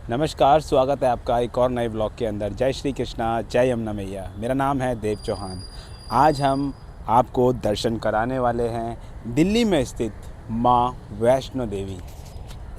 नमस्कार, स्वागत है आपका एक और नए ब्लॉग के अंदर। जय श्री कृष्णा, जय यमुना मैया। मेरा नाम है देव चौहान। आज हम आपको दर्शन कराने वाले हैं दिल्ली में स्थित माँ वैष्णो देवी।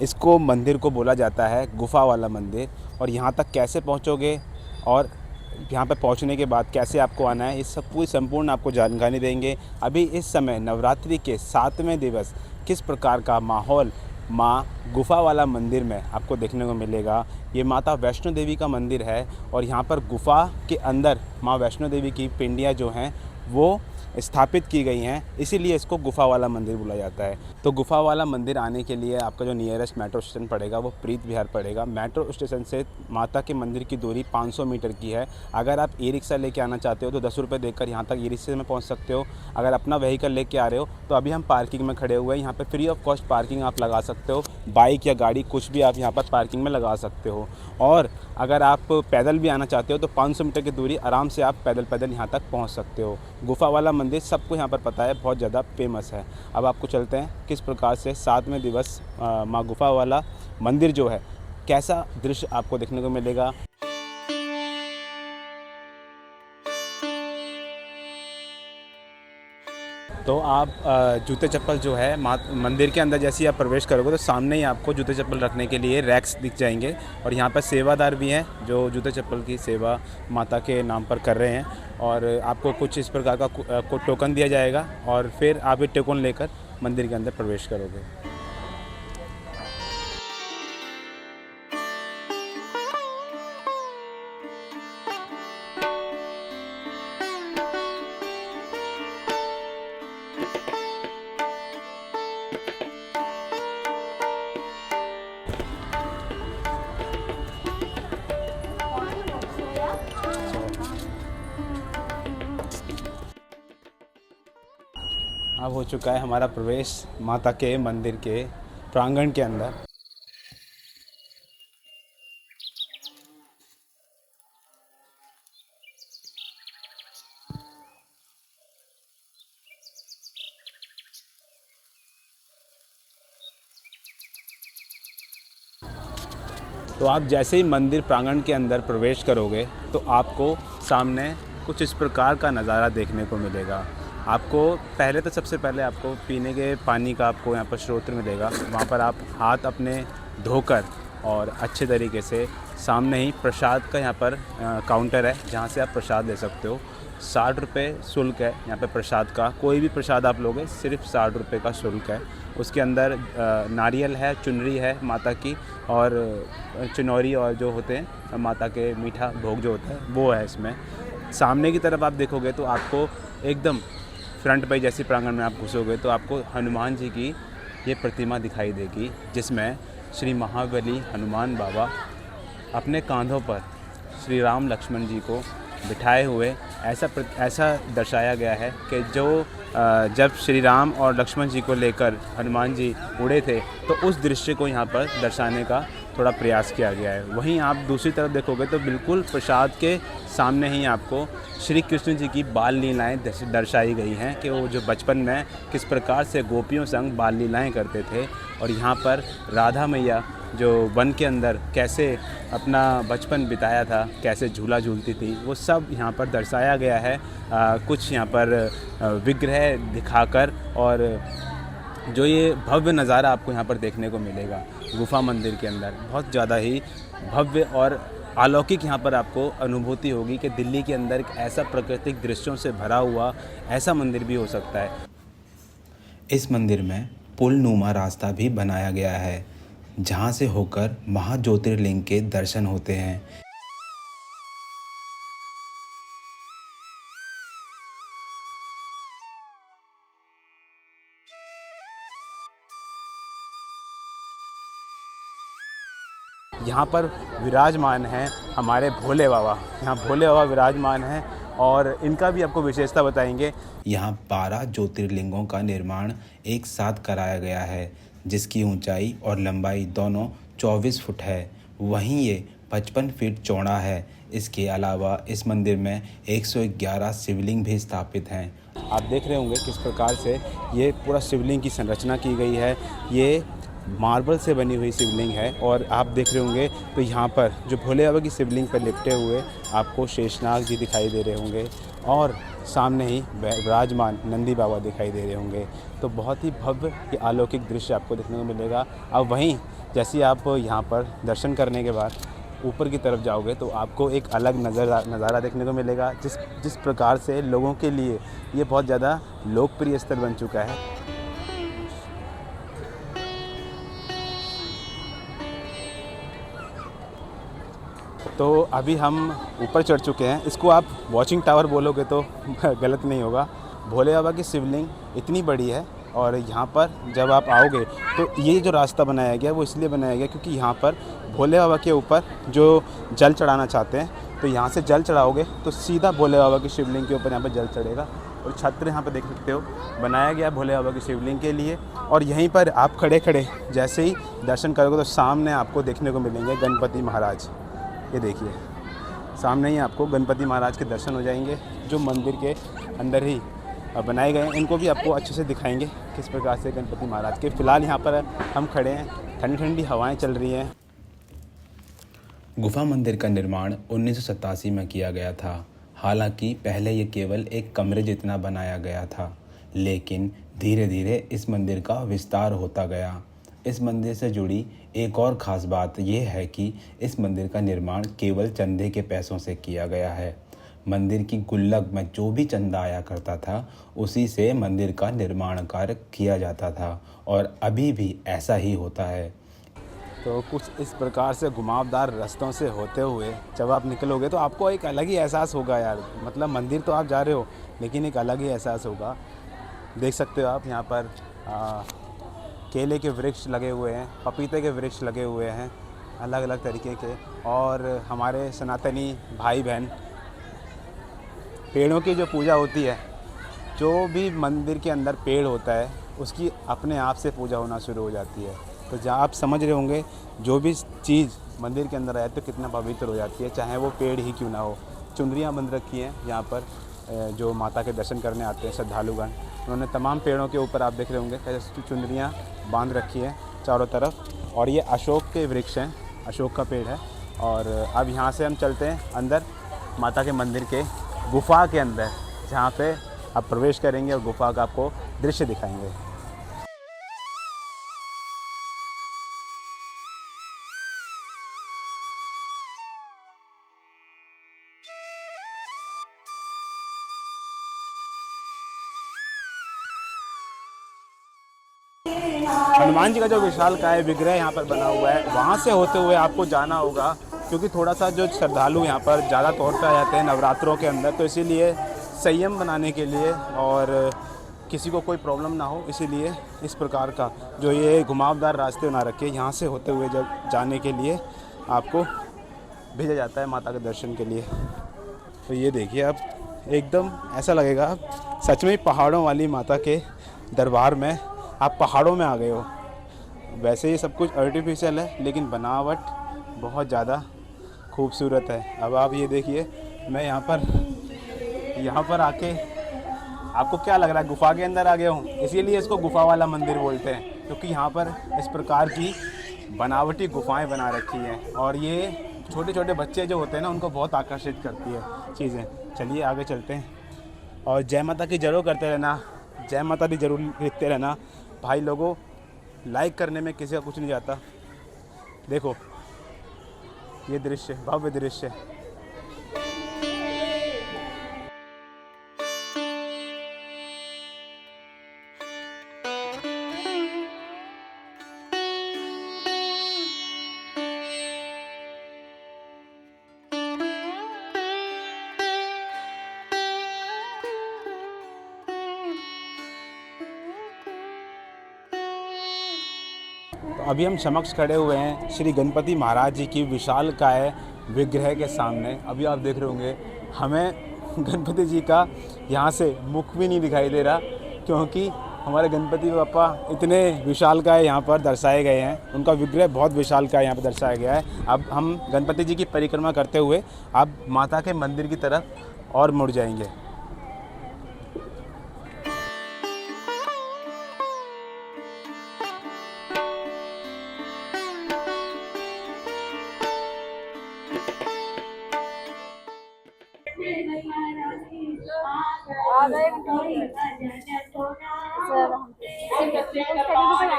इसको मंदिर को बोला जाता है गुफा वाला मंदिर। और यहाँ तक कैसे पहुँचोगे और यहाँ पर पहुँचने के बाद कैसे आपको आना है, इस सब पूरी संपूर्ण आपको जानकारी देंगे। अभी इस समय नवरात्रि के 7वें दिवस किस प्रकार का माहौल माँ गुफा वाला मंदिर में आपको देखने को मिलेगा। ये माता वैष्णो देवी का मंदिर है और यहाँ पर गुफा के अंदर माँ वैष्णो देवी की पिंडियाँ जो हैं वो स्थापित की गई हैं, इसीलिए इसको गुफा वाला मंदिर बोला जाता है। तो गुफा वाला मंदिर आने के लिए आपका जो नियरेस्ट मेट्रो स्टेशन पड़ेगा वो प्रीत विहार पड़ेगा। मेट्रो स्टेशन से माता के मंदिर की दूरी 500 मीटर की है। अगर आप ई रिक्शा लेके आना चाहते हो तो 10 रुपये देकर यहाँ तक ई रिक्शे में पहुँच सकते हो। अगर अपना व्हीकल लेके आ रहे हो तो अभी हम पार्किंग में खड़े हुए हैं। यहाँ पर फ्री ऑफ कॉस्ट पार्किंग आप लगा सकते हो। बाइक या गाड़ी कुछ भी आप यहाँ पर पार्किंग में लगा सकते हो। और अगर आप पैदल भी आना चाहते हो तो 500 मीटर की दूरी आराम से आप पैदल यहाँ तक पहुँच सकते हो। गुफा वाला मंदिर सबको यहाँ पर पता है, बहुत ज़्यादा फेमस है। अब आपको चलते हैं किस प्रकार से 7वें दिवस माँ गुफा वाला मंदिर जो है कैसा दृश्य आपको देखने को मिलेगा। तो आप जूते चप्पल जो है मंदिर के अंदर जैसे ही आप प्रवेश करोगे तो सामने ही आपको जूते चप्पल रखने के लिए रैक्स दिख जाएंगे। और यहाँ पर सेवादार भी हैं जो जूते चप्पल की सेवा माता के नाम पर कर रहे हैं। और आपको कुछ इस प्रकार का टोकन दिया जाएगा और फिर आप ये टोकन लेकर मंदिर के अंदर प्रवेश करोगे। अब हो चुका है हमारा प्रवेश माता के मंदिर के प्रांगण के अंदर। तो आप जैसे ही मंदिर प्रांगण के अंदर प्रवेश करोगे तो आपको सामने कुछ इस प्रकार का नज़ारा देखने को मिलेगा। आपको पहले तो सबसे पहले आपको पीने के पानी का आपको यहाँ पर स्रोत मिलेगा। वहाँ पर आप हाथ अपने धोकर और अच्छे तरीके से सामने ही प्रसाद का यहाँ पर काउंटर है जहाँ से आप प्रसाद ले सकते हो। 60 रुपये शुल्क है यहाँ पे प्रसाद का। कोई भी प्रसाद आप लोगे सिर्फ 60 रुपये का शुल्क है। उसके अंदर नारियल है, चुनरी है माता की, और चुनौरी और जो होते हैं माता के मीठा भोग जो होता है वो है इसमें। सामने की तरफ आप देखोगे तो आपको एकदम फ्रंट पे जैसे प्रांगण में आप घुसोगे तो आपको हनुमान जी की ये प्रतिमा दिखाई देगी, जिसमें श्री महाबली हनुमान बाबा अपने कांधों पर श्री राम लक्ष्मण जी को बिठाए हुए ऐसा दर्शाया गया है कि जो जब श्री राम और लक्ष्मण जी को लेकर हनुमान जी उड़े थे तो उस दृश्य को यहाँ पर दर्शाने का थोड़ा प्रयास किया गया है। वहीं आप दूसरी तरफ देखोगे तो बिल्कुल प्रसाद के सामने ही आपको श्री कृष्ण जी की बाल लीलाएँ दर्शाई गई हैं कि वो जो बचपन में किस प्रकार से गोपियों संग बाल लीलाएँ करते थे। और यहाँ पर राधा मैया जो वन के अंदर कैसे अपना बचपन बिताया था, कैसे झूला झूलती थी, वो सब यहाँ पर दर्शाया गया है। कुछ यहाँ पर विग्रह दिखाकर, और जो ये भव्य नज़ारा आपको यहाँ पर देखने को मिलेगा गुफा मंदिर के अंदर, बहुत ज़्यादा ही भव्य और अलौकिक यहाँ पर आपको अनुभूति होगी कि दिल्ली के अंदर एक ऐसा प्राकृतिक दृश्यों से भरा हुआ ऐसा मंदिर भी हो सकता है। इस मंदिर में पुल नुमा रास्ता भी बनाया गया है जहाँ से होकर महाज्योतिर्लिंग के दर्शन होते हैं। यहाँ पर विराजमान हैं हमारे भोले बाबा। यहाँ भोले बाबा विराजमान हैं और इनका भी आपको विशेषता बताएंगे। यहाँ 12 ज्योतिर्लिंगों का निर्माण एक साथ कराया गया है, जिसकी ऊंचाई और लंबाई दोनों 24 फुट है। वहीं ये 55 फीट चौड़ा है। इसके अलावा इस मंदिर में 111 शिवलिंग भी स्थापित हैं। आप देख रहे होंगे किस प्रकार से ये पूरा शिवलिंग की संरचना की गई है। ये मार्बल से बनी हुई शिवलिंग है। और आप देख रहे होंगे तो यहाँ पर जो भोले बाबा की शिवलिंग पर लिपटे हुए आपको शेषनाग जी दिखाई दे रहे होंगे और सामने ही विराजमान नंदी बाबा दिखाई दे रहे होंगे। तो बहुत ही भव्य ये अलौकिक दृश्य आपको देखने को मिलेगा। अब वहीं जैसे ही आप यहाँ पर दर्शन करने के बाद ऊपर की तरफ जाओगे तो आपको एक अलग नज़ारा देखने को मिलेगा। जिस प्रकार से लोगों के लिए ये बहुत ज़्यादा लोकप्रिय स्थल बन चुका है। तो अभी हम ऊपर चढ़ चुके हैं। इसको आप वॉचिंग टावर बोलोगे तो गलत नहीं होगा। भोले बाबा की शिवलिंग इतनी बड़ी है और यहाँ पर जब आप आओगे तो ये जो रास्ता बनाया गया वो इसलिए बनाया गया क्योंकि यहाँ पर भोले बाबा के ऊपर जो जल चढ़ाना चाहते हैं तो यहाँ से जल चढ़ाओगे तो सीधा भोले बाबा की शिवलिंग के ऊपर यहाँ पर जल चढ़ेगा। और छत्र यहाँ पर देख सकते हो बनाया गया भोले बाबा की शिवलिंग के लिए। और यहीं पर आप खड़े खड़े जैसे ही दर्शन करोगे तो सामने आपको देखने को मिलेंगे गणपति महाराज। ये देखिए सामने ही आपको गणपति महाराज के दर्शन हो जाएंगे जो मंदिर के अंदर ही बनाए गए हैं। इनको भी आपको अच्छे से दिखाएंगे किस प्रकार से गणपति महाराज के। फ़िलहाल यहाँ पर हम खड़े हैं, ठंडी ठंडी हवाएं चल रही हैं। गुफा मंदिर का निर्माण 1987 में किया गया था। हालांकि पहले ये केवल एक कमरे जितना बनाया गया था, लेकिन धीरे धीरे इस मंदिर का विस्तार होता गया। इस मंदिर से जुड़ी एक और ख़ास बात यह है कि इस मंदिर का निर्माण केवल चंदे के पैसों से किया गया है। मंदिर की गुल्लक में जो भी चंदा आया करता था उसी से मंदिर का निर्माण कार्य किया जाता था और अभी भी ऐसा ही होता है। तो कुछ इस प्रकार से घुमावदार रास्तों से होते हुए जब आप निकलोगे तो आपको एक अलग ही एहसास होगा यार। मतलब मंदिर तो आप जा रहे हो लेकिन एक अलग ही एहसास होगा। देख सकते हो आप यहाँ पर केले के वृक्ष लगे हुए हैं, पपीते के वृक्ष लगे हुए हैं अलग अलग तरीके के। और हमारे सनातनी भाई बहन पेड़ों की जो पूजा होती है, जो भी मंदिर के अंदर पेड़ होता है उसकी अपने आप से पूजा होना शुरू हो जाती है। तो जहाँ आप समझ रहे होंगे जो भी चीज़ मंदिर के अंदर आए तो कितना पवित्र हो जाती है, चाहे वो पेड़ ही क्यों ना हो। चुनरियाँ बंध रखी हैं यहाँ पर जो माता के दर्शन करने आते हैं श्रद्धालुगण, उन्होंने तमाम पेड़ों के ऊपर आप देख रहे होंगे कैसे चुनरियाँ बांध रखी हैं चारों तरफ। और ये अशोक के वृक्ष हैं, अशोक का पेड़ है। और अब यहाँ से हम चलते हैं अंदर माता के मंदिर के गुफा के अंदर, जहाँ पे आप प्रवेश करेंगे और गुफा का आपको दृश्य दिखाएंगे। हनुमान जी का जो विशालकाय विग्रह यहाँ पर बना हुआ है वहाँ से होते हुए आपको जाना होगा, क्योंकि थोड़ा सा जो श्रद्धालु यहाँ पर ज़्यादा तौर पे आ जाते हैं नवरात्रों के अंदर, तो इसीलिए संयम बनाने के लिए और किसी को कोई प्रॉब्लम ना हो इसीलिए इस प्रकार का जो ये घुमावदार रास्ते बना रखे हैं, यहाँ से होते हुए जब जाने के लिए आपको भेजा जाता है माता के दर्शन के लिए। तो ये देखिए आप एकदम ऐसा लगेगा सच में पहाड़ों वाली माता के दरबार में आप पहाड़ों में आ गए हो। वैसे ये सब कुछ आर्टिफिशियल है लेकिन बनावट बहुत ज़्यादा खूबसूरत है। अब आप ये देखिए मैं यहाँ पर आके आपको क्या लग रहा है गुफा के अंदर आ गया हूँ, इसीलिए इसको गुफा वाला मंदिर बोलते हैं क्योंकि यहाँ पर इस प्रकार की बनावटी गुफाएं बना रखी हैं और ये छोटे छोटे बच्चे जो होते हैं ना उनको बहुत आकर्षित करती है चीज़ें। चलिए आगे चलते हैं और जय माता की जरूर करते रहना, जय माता दी जरूर लिखते रहना। भाई लोगों लाइक करने में किसी का कुछ नहीं जाता। देखो ये दृश्य, भव्य दृश्य। तो अभी हम समक्ष खड़े हुए हैं श्री गणपति महाराज जी की विशालकाय विग्रह के सामने। अभी आप देख रहे होंगे हमें गणपति जी का यहाँ से मुख भी नहीं दिखाई दे रहा क्योंकि हमारे गणपति बापा इतने विशालकाय यहाँ पर दर्शाए गए हैं, उनका विग्रह बहुत विशालकाय यहाँ पर दर्शाया गया है। अब हम गणपति जी की परिक्रमा करते हुए अब माता के मंदिर की तरफ और मुड़ जाएंगे।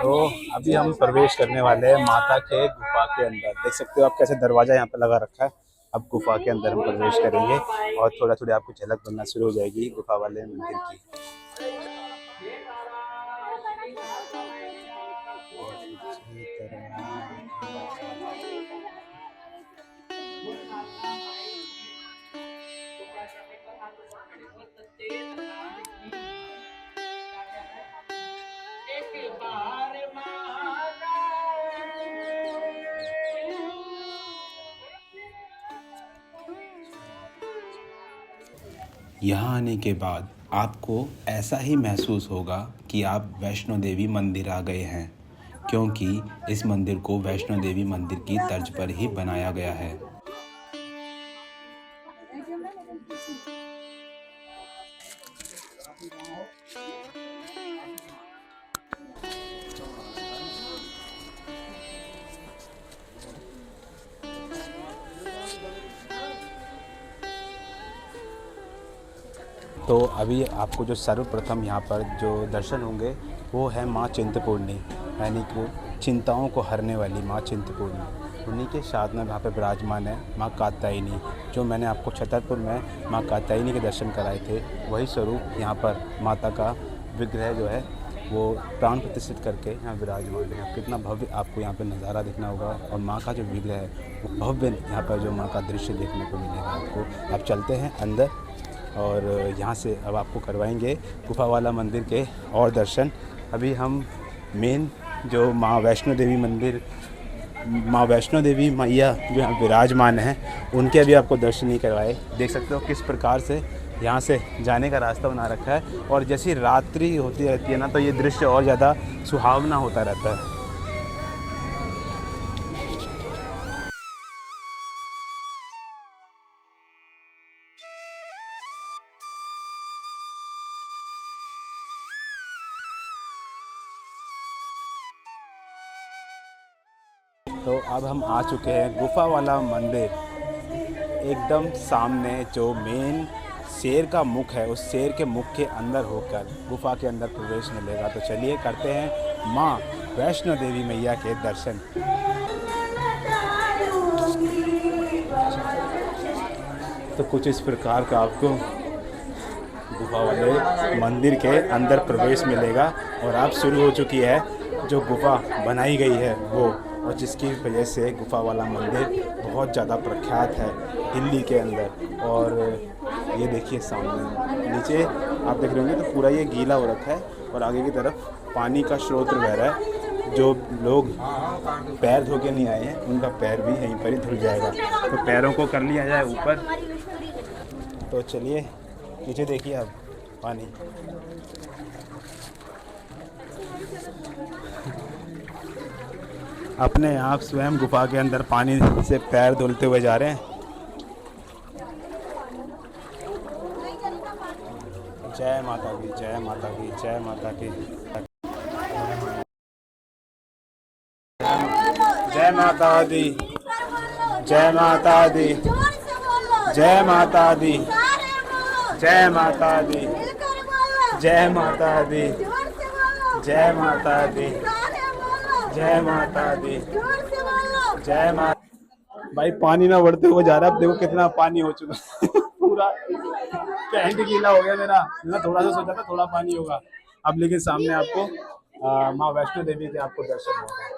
तो अभी हम प्रवेश करने वाले हैं माता के गुफा के अंदर। देख सकते हो आप कैसे दरवाजा यहाँ पे लगा रखा है। अब गुफा के अंदर हम प्रवेश करेंगे और थोड़ा थोड़ी आपको झलक बनना शुरू हो जाएगी गुफा वाले मंदिर की। यहाँ आने के बाद आपको ऐसा ही महसूस होगा कि आप वैष्णो देवी मंदिर आ गए हैं, क्योंकि इस मंदिर को वैष्णो देवी मंदिर की तर्ज पर ही बनाया गया है। तो अभी आपको जो सर्वप्रथम यहाँ पर जो दर्शन होंगे वो है माँ चिंतपूर्णी, यानी कि चिंताओं को हरने वाली माँ चिंतपूर्णी। उन्हीं के साथ में वहाँ पे विराजमान है माँ कात्यायनी। जो मैंने आपको छतरपुर में माँ कात्यायनी के दर्शन कराए थे, वही स्वरूप यहाँ पर माता का विग्रह जो है वो प्राण प्रतिष्ठित करके यहाँ विराजमान है। कितना भव्य आपको यहाँ पे नज़ारा देखना होगा, और माँ का जो विग्रह है वो भव्य यहाँ पर जो माँ का दृश्य देखने को मिलेगा आपको। आप चलते हैं अंदर और यहाँ से अब आपको करवाएंगे गुफा वाला मंदिर के और दर्शन। अभी हम मेन जो माँ वैष्णो देवी मंदिर, माँ वैष्णो देवी मैया जो यहाँ विराजमान हैं, उनके अभी आपको दर्शन नहीं करवाए। देख सकते हो किस प्रकार से यहाँ से जाने का रास्ता बना रखा है, और जैसी रात्रि होती रहती है ना, तो ये दृश्य और ज़्यादा सुहावना होता रहता है। तो अब हम आ चुके हैं गुफा वाला मंदिर। एकदम सामने जो मेन शेर का मुख है, उस शेर के मुख के अंदर होकर गुफा के अंदर प्रवेश मिलेगा। तो चलिए करते हैं माँ वैष्णो देवी मैया के दर्शन। तो कुछ इस प्रकार का आपको गुफा वाले मंदिर के अंदर प्रवेश मिलेगा, और अब शुरू हो चुकी है जो गुफा बनाई गई है वो, और जिसकी वजह से गुफा वाला मंदिर बहुत ज़्यादा प्रख्यात है दिल्ली के अंदर। और ये देखिए सामने नीचे आप देख रहे होंगे तो पूरा ये गीला हो रखा है, और आगे की तरफ पानी का स्रोत बह रहा है। जो लोग पैर धो के नहीं आए हैं, उनका पैर भी यहीं पर ही धुल जाएगा। तो पैरों को कर लिया जाए ऊपर। तो चलिए नीचे देखिए आप पानी। अपने आप स्वयं गुफा के अंदर पानी से पैर धुलते हुए जा रहे हैं। जय माता की, जय माता की, जय माता की। जय माता दी, जय माता दी, जय माता दी, जय माता दी, जय माता दी, जय माता दी, जय माता दी, जय माता। भाई पानी ना बढ़ते हुए जा रहा है। अब देखो कितना पानी हो चुका है। पूरा पैंट गीला हो गया मेरा। मैं थोड़ा सा सोचा था थोड़ा पानी होगा, अब लेकिन सामने आपको माँ वैष्णो देवी के आपको दर्शन होगा।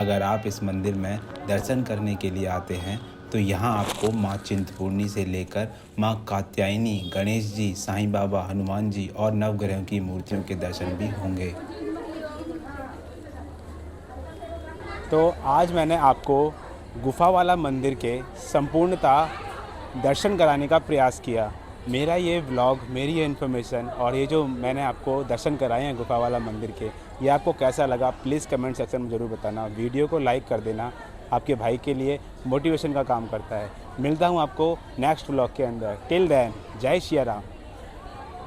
अगर आप इस मंदिर में दर्शन करने के लिए आते हैं तो यहाँ आपको माँ चिंतपूर्णी से लेकर माँ कात्यायनी, गणेश जी, साईं बाबा, हनुमान जी और नवग्रहों की मूर्तियों के दर्शन भी होंगे। तो आज मैंने आपको गुफा वाला मंदिर के संपूर्णतः दर्शन कराने का प्रयास किया। मेरा ये व्लॉग, मेरी ये इन्फॉर्मेशन और ये जो मैंने आपको दर्शन कराए हैं गुफा वाला मंदिर के, ये आपको कैसा लगा प्लीज़ कमेंट सेक्शन में ज़रूर बताना। वीडियो को लाइक कर देना, आपके भाई के लिए मोटिवेशन का काम करता है। मिलता हूँ आपको नेक्स्ट व्लॉग के अंदर। टिल देन, जय सिया राम।